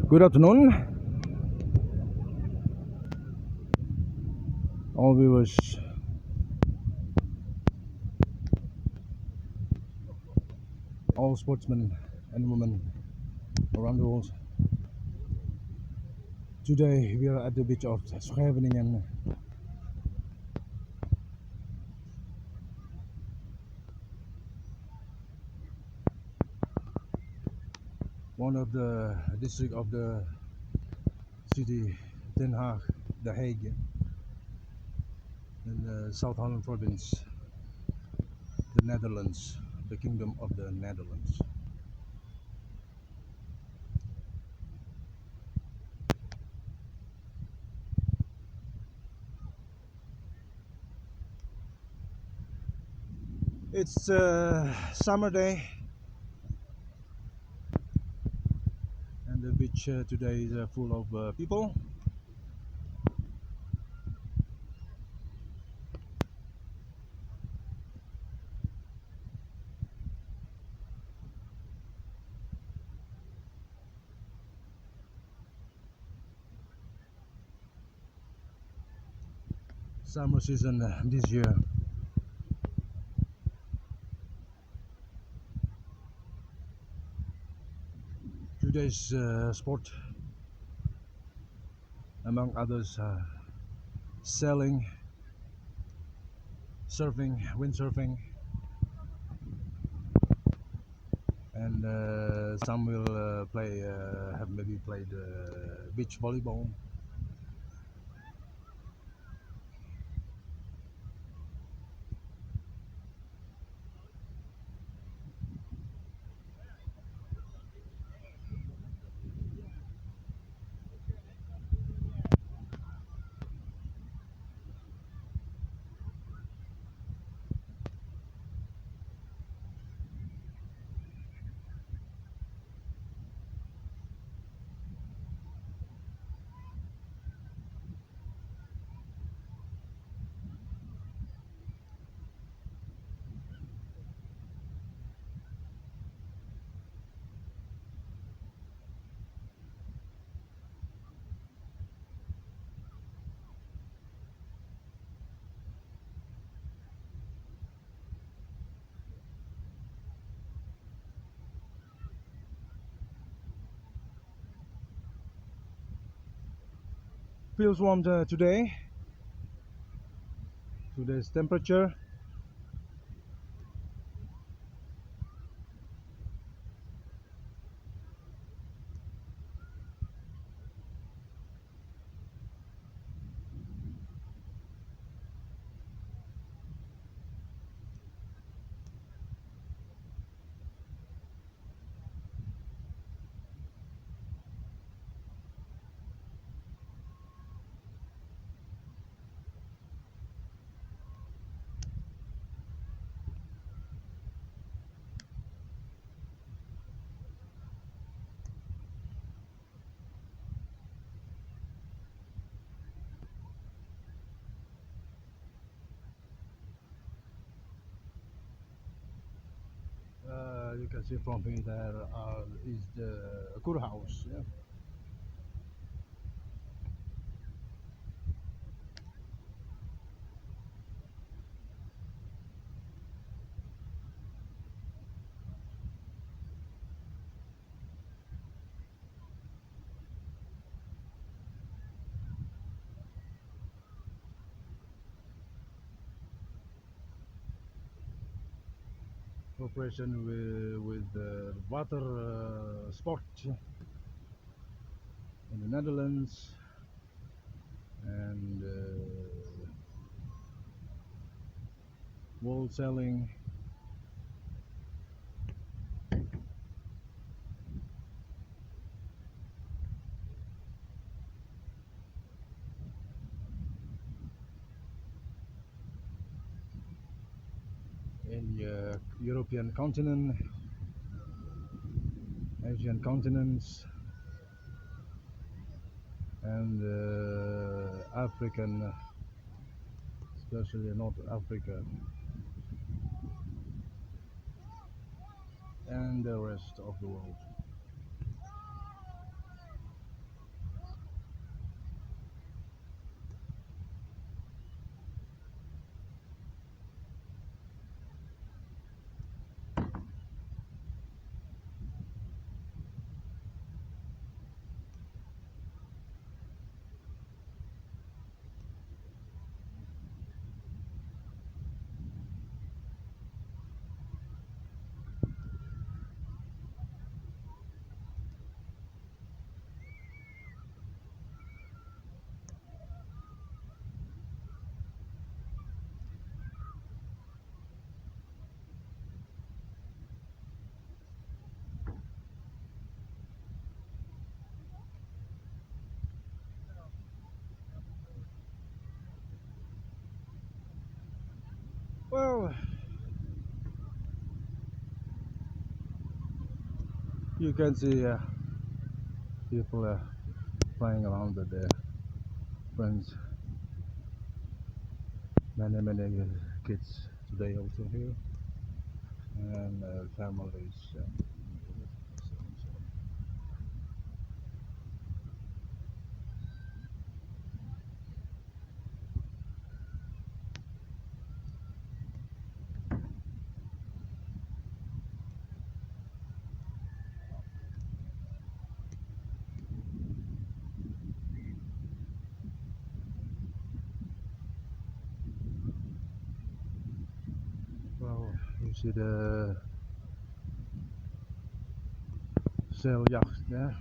Good afternoon, all viewers, all sportsmen and women around the world. Today we are at the beach of Scheveningen. One of the district of the city Den Haag, The Hague, in the South Holland province, the Netherlands, the Kingdom of the Netherlands. It's a summer day, and the beach today is full of people. Summer season this year. Today's sport, among others, sailing, surfing, windsurfing, and some will have maybe played beach volleyball. Feels warm today. Today's temperature. You can see from here there is the Kurhaus. Yeah? Cooperation with water sport in the Netherlands and wall selling. In the European continent, Asian continents, and African, especially North Africa, and the rest of the world. Well, you can see people playing around with their friends. Many kids today also here, and families. Well, you see the sailjacht there.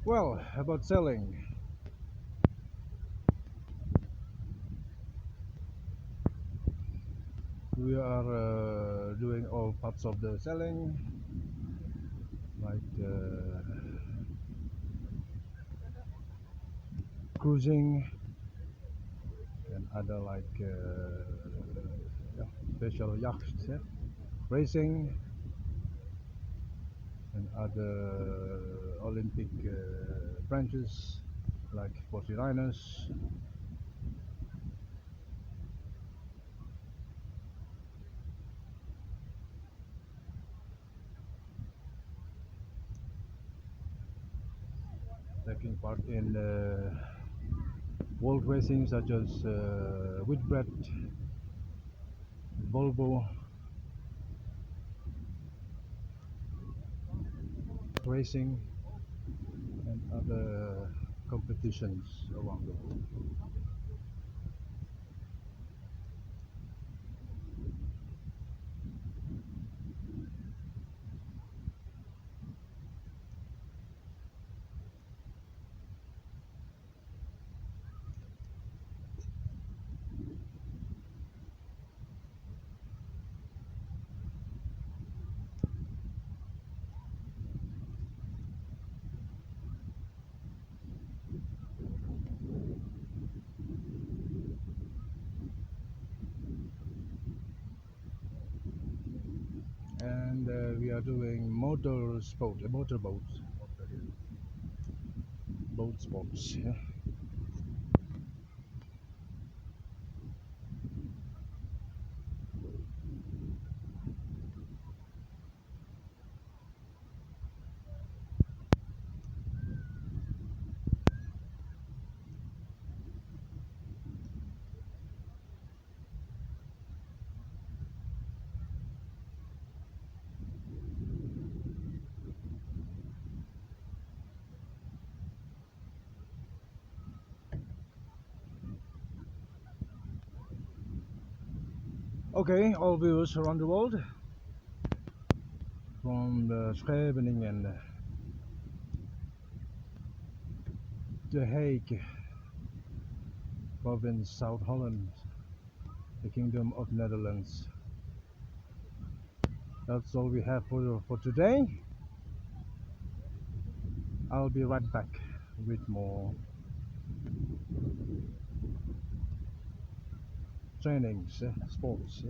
Well, about selling, we are doing all parts of the selling, like cruising and other like yeah, special yachts, yeah, racing and other Olympic branches like 49ers. Taking part in world racing such as Whitbread, Volvo racing, and other competitions around the world. And we are doing motorboats, boat sports. Yeah. Okay, all viewers around the world, from the Scheveningen, The Hague province, South Holland, the Kingdom of Netherlands. That's all we have for today. I'll be right back with more trainings, sports.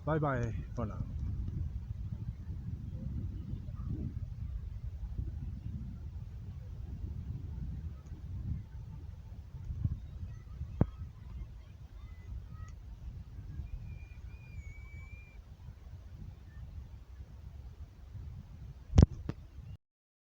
Bye bye for now.